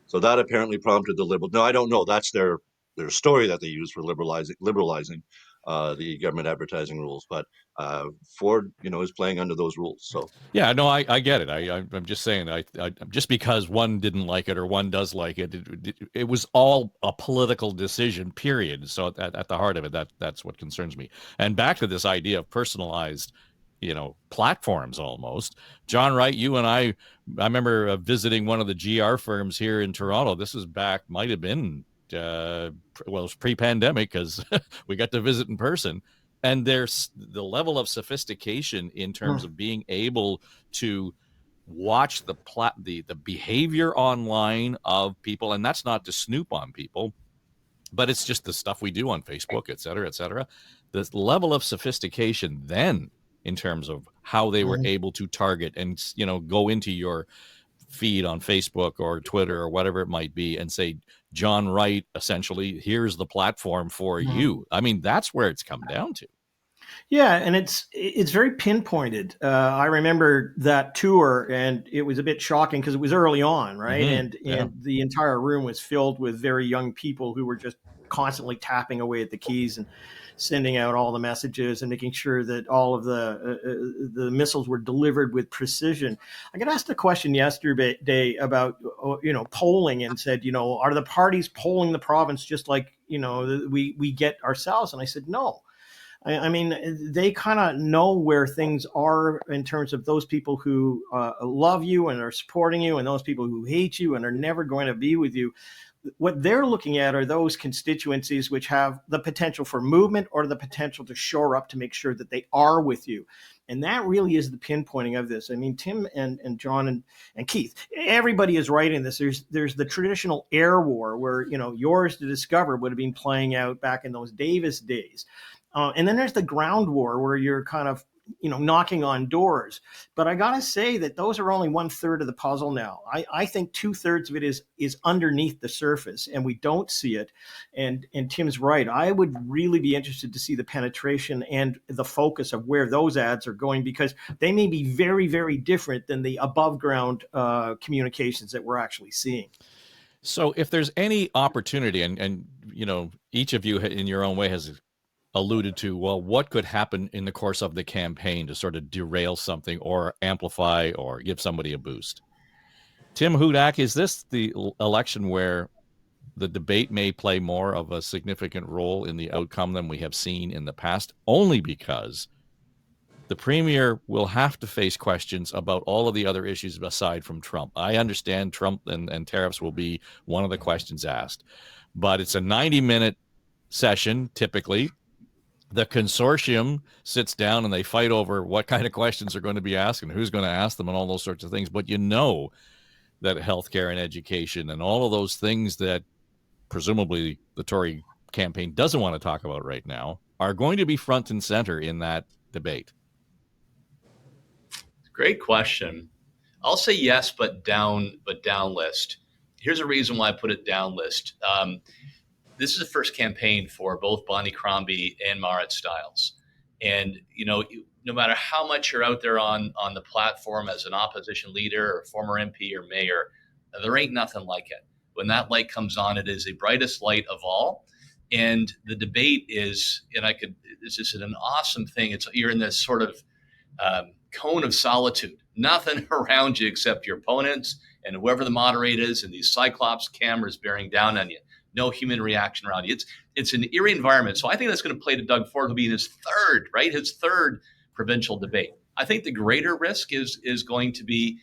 So that apparently prompted the Liberal. No, I don't know. That's their story that they use for liberalizing the government advertising rules. But Ford, is playing under those rules. So yeah, no, I get it. I'm just saying, I just because one didn't like it or one does like it, it was all a political decision, period. So at the heart of it, that's what concerns me. And back to this idea of personalized, platforms almost. John Wright, you and I remember visiting one of the GR firms here in Toronto. This was might have been, it was pre-pandemic, because we got to visit in person. And there's the level of sophistication in terms of being able to watch the behavior online of people. And that's not to snoop on people, but it's just the stuff we do on Facebook, et cetera, et cetera. The level of sophistication then in terms of how they were able to target and, go into your feed on Facebook or Twitter or whatever it might be and say, John Wright, essentially, here's the platform for you. I mean, that's where it's come down to. Yeah, and it's very pinpointed. I remember that tour, and it was a bit shocking because it was early on, right? And the entire room was filled with very young people who were just constantly tapping away at the keys and sending out all the messages and making sure that all of the missiles were delivered with precision. I got asked a question yesterday about polling and said, are the parties polling the province just like we get ourselves? And I said no. I mean, they kind of know where things are in terms of those people who love you and are supporting you and those people who hate you and are never going to be with you. What they're looking at are those constituencies which have the potential for movement or the potential to shore up to make sure that they are with you. And that really is the pinpointing of this. I mean, Tim and John and Keith, everybody is right in this. There's the traditional air war where, Yours to Discover would have been playing out back in those Davis days. And then there's the ground war where you're kind of, knocking on doors. But I got to say that those are only 1/3 of the puzzle now. I think 2/3 of it is underneath the surface and we don't see it. And Tim's right. I would really be interested to see the penetration and the focus of where those ads are going, because they may be very, very different than the above ground communications that we're actually seeing. So if there's any opportunity and each of you in your own way has alluded to, well, what could happen in the course of the campaign to sort of derail something or amplify or give somebody a boost? Tim Hudak, is this the election where the debate may play more of a significant role in the outcome than we have seen in the past, only because the Premier will have to face questions about all of the other issues aside from Trump? I understand Trump and tariffs will be one of the questions asked, but it's a 90-minute session typically. The consortium sits down and they fight over what kind of questions are going to be asked and who's going to ask them and all those sorts of things. But that healthcare and education and all of those things that presumably the Tory campaign doesn't want to talk about right now are going to be front and center in that debate. Great question. I'll say yes, but down list. Here's a reason why I put it down list. This is the first campaign for both Bonnie Crombie and Marit Stiles. And, no matter how much you're out there on the platform as an opposition leader or former MP or mayor, there ain't nothing like it. When that light comes on, it is the brightest light of all. And the debate is, it's just an awesome thing. You're in this sort of cone of solitude, nothing around you except your opponents and whoever the moderator is and these Cyclops cameras bearing down on you. No human reaction around you. It's an eerie environment. So I think that's going to play to Doug Ford, who'll be in his third provincial debate. I think the greater risk is going to be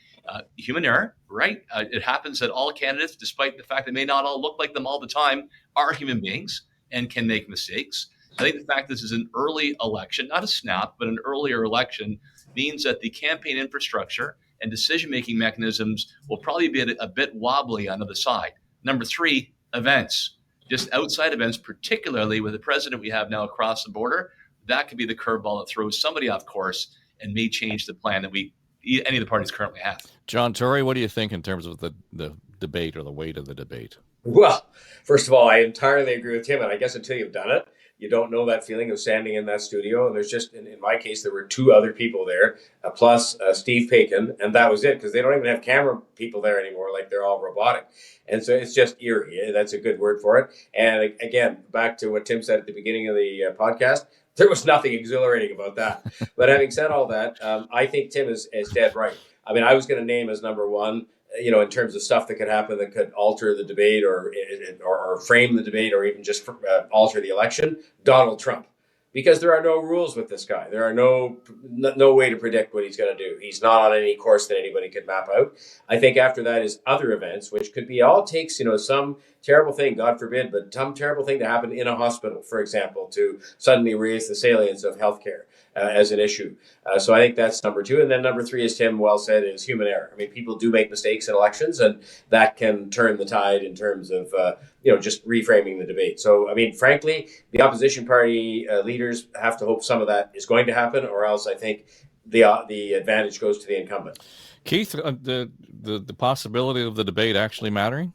human error, right? It happens that all candidates, despite the fact they may not all look like them all the time, are human beings and can make mistakes. I think the fact this is an early election, not a snap, but an earlier election, means that the campaign infrastructure and decision-making mechanisms will probably be a bit wobbly on the other side. Number 3, events, just outside events, particularly with the president we have now across the border. That could be the curveball that throws somebody off course and may change the plan that any of the parties currently have. John Tory, what do you think in terms of the debate or the weight of the debate? Well, first of all, I entirely agree with Tim, and I guess until you've done it, you don't know that feeling of standing in that studio. And there's just, in my case, there were 2 other people there, plus Steve Paikin, and that was it, because they don't even have camera people there anymore, like they're all robotic. And so it's just eerie. That's a good word for it. And again, back to what Tim said at the beginning of the podcast, there was nothing exhilarating about that. But having said all that, I think Tim is dead right. I mean, I was going to name as number 1, in terms of stuff that could happen that could alter the debate or frame the debate or even just alter the election, Donald Trump. Because there are no rules with this guy. There are no way to predict what he's going to do. He's not on any course that anybody could map out. I think after that is other events, which could be all takes, some terrible thing, God forbid, but some terrible thing to happen in a hospital, for example, to suddenly raise the salience of healthcare. as an issue. So I think that's number two. And then number three, as Tim well said, is human error. I mean, people do make mistakes in elections, and that can turn the tide in terms of, just reframing the debate. So, I mean, frankly, the opposition party leaders have to hope some of that is going to happen, or else I think the advantage goes to the incumbent. Keith, the possibility of the debate actually mattering?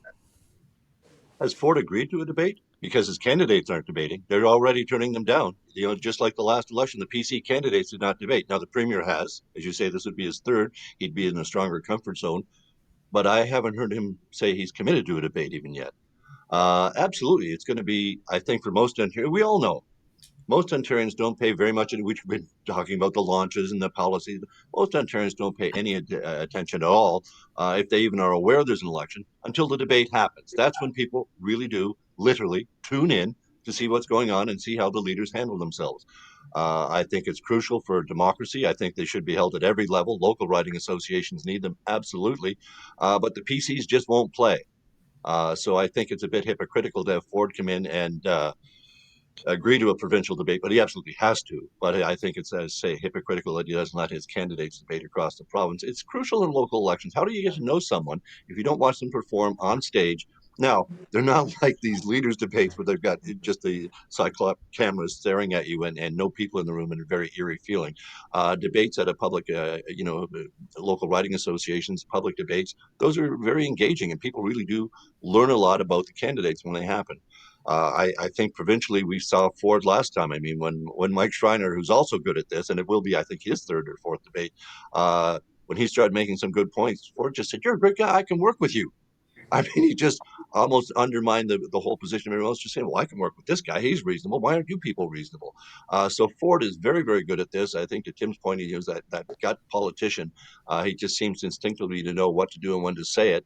Has Ford agreed to a debate? Because his candidates aren't debating. They're already turning them down. Just like the last election, the PC candidates did not debate. Now, the Premier has. As you say, this would be his third. He'd be in a stronger comfort zone. But I haven't heard him say he's committed to a debate even yet. Absolutely. It's going to be, I think, for most Ontarians, we all know, most Ontarians don't pay very much, we've been talking about the launches and the policies. Most Ontarians don't pay any attention at all, if they even are aware there's an election, until the debate happens. That's when people really do, literally, tune in to see what's going on and see how the leaders handle themselves. I think it's crucial for democracy. I think they should be held at every level. Local riding associations need them, absolutely. But the PCs just won't play. So I think it's a bit hypocritical to have Ford come in and agree to a provincial debate, but he absolutely has to. But I think it's, as say, hypocritical that he doesn't let his candidates debate across the province. It's crucial in local elections. How do you get to know someone if you don't watch them perform on stage? Now, they're not like these leaders' debates where they've got just the cyclop cameras staring at you and no people in the room and a very eerie feeling. Debates at a public, local riding associations, public debates, those are very engaging, and people really do learn a lot about the candidates when they happen. I think provincially we saw Ford last time. I mean, when Mike Schreiner, who's also good at this, and it will be, I think, his third or fourth debate, when he started making some good points, Ford just said, "You're a great guy. I can work with you." I mean, he just almost undermined the whole position. Everyone else just saying, "Well, I can work with this guy. He's reasonable. Why aren't you people reasonable?" So Ford is very, very good at this. I think to Tim's point, he was that gut politician. He just seems instinctively to know what to do and when to say it.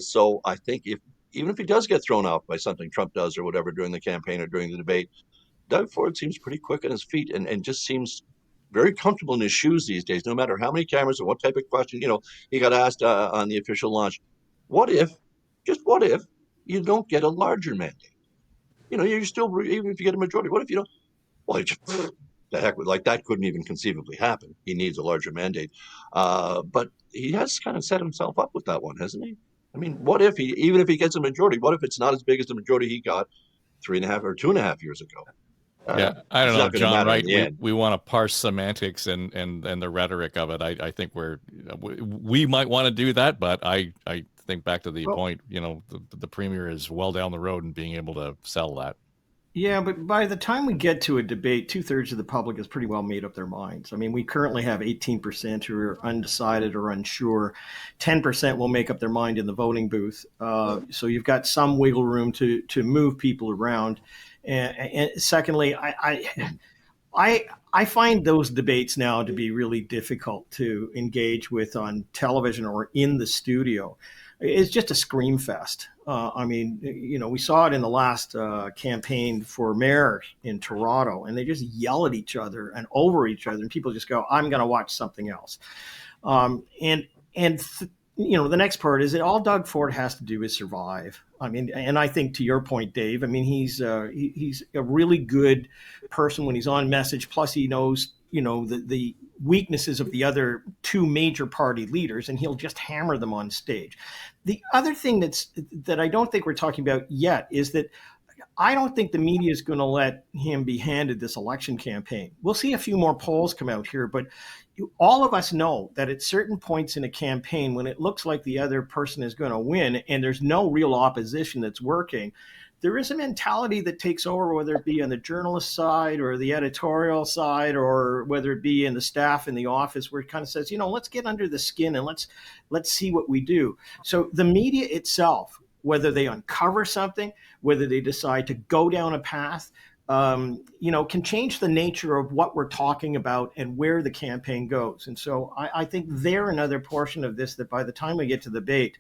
So I think even if he does get thrown off by something Trump does or whatever during the campaign or during the debate, Doug Ford seems pretty quick on his feet and just seems very comfortable in his shoes these days, no matter how many cameras or what type of question. He got asked on the official launch, just what if you don't get a larger mandate? You're still, even if you get a majority, what if you don't? Well, the heck with, like, that couldn't even conceivably happen. He needs a larger mandate. But he has kind of set himself up with that one, hasn't he? I mean, what if even if he gets a majority, what if it's not as big as the majority he got 3.5 or 2.5 years ago? Yeah, I don't know, John Wright. Right? We want to parse semantics and the rhetoric of it. I think we might want to do that, but I think back to the point, the Premier is well down the road in being able to sell that. Yeah, but by the time we get to a debate, 2/3 of the public has pretty well made up their minds. I mean, we currently have 18% who are undecided or unsure. 10% will make up their mind in the voting booth. So you've got some wiggle room to move people around. And secondly, I find those debates now to be really difficult to engage with on television or in the studio. It's just a scream fest. I mean, we saw it in the last campaign for mayor in Toronto, and they just yell at each other and over each other, and people just go, "I'm going to watch something else." The next part is that all Doug Ford has to do is survive. I mean, and I think to your point, Dave, I mean, he's a really good person when he's on message. Plus, he knows, the weaknesses of the other two major party leaders, and he'll just hammer them on stage. The other thing that I don't think we're talking about yet is that I don't think the media is going to let him be handed this election campaign. We'll see a few more polls come out here, but all of us know that at certain points in a campaign, when it looks like the other person is going to win and there's no real opposition that's working, there is a mentality that takes over, whether it be on the journalist side or the editorial side, or whether it be in the staff in the office, where it kind of says, let's get under the skin and let's see what we do. So the media itself, whether they uncover something, whether they decide to go down a path, can change the nature of what we're talking about and where the campaign goes. And so I think they're another portion of this that by the time we get to the debate,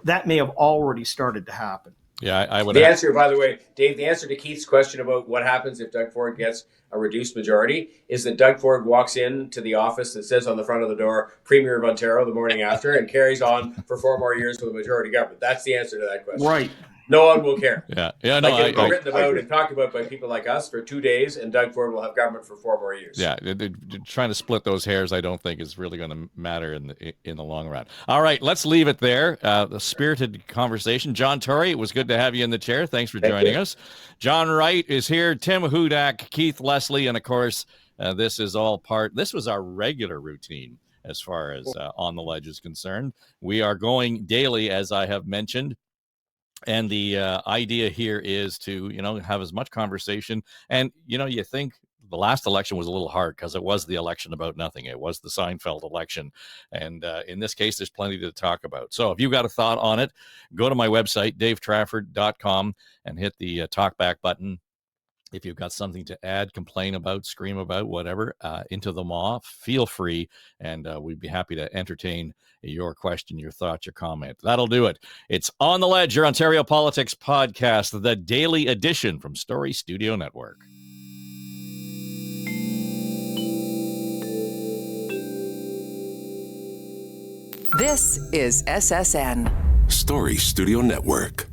that may have already started to happen. Yeah, I would. The answer, by the way, Dave, the answer to Keith's question about what happens if Doug Ford gets a reduced majority is that Doug Ford walks into the office that says on the front of the door, Premier of Ontario, the morning after, and carries on for 4 more years with a majority government. That's the answer to that question. Right. No one will care. Yeah. No, it'll be written about and talked about by people like us for 2 days, and Doug Ford will have government for 4 more years. Yeah, they're trying to split those hairs. I don't think is really going to matter in the long run. All right, let's leave it there. The spirited conversation. John Tory, it was good to have you in the chair. Thanks for joining us. John Wright is here. Tim Hudak, Keith Leslie, and of course, this was our regular routine as far as On the Ledge is concerned. We are going daily, as I have mentioned. And the idea here is to, have as much conversation. And, you think the last election was a little hard because it was the election about nothing. It was the Seinfeld election. And in this case, there's plenty to talk about. So if you've got a thought on it, go to my website, davetrafford.com, and hit the talkback button. If you've got something to add, complain about, scream about, whatever, into the maw, feel free, and we'd be happy to entertain your question, your thought, your comment. That'll do it. It's On the Ledge, your Ontario Politics podcast, the daily edition from Story Studio Network. This is SSN. Story Studio Network.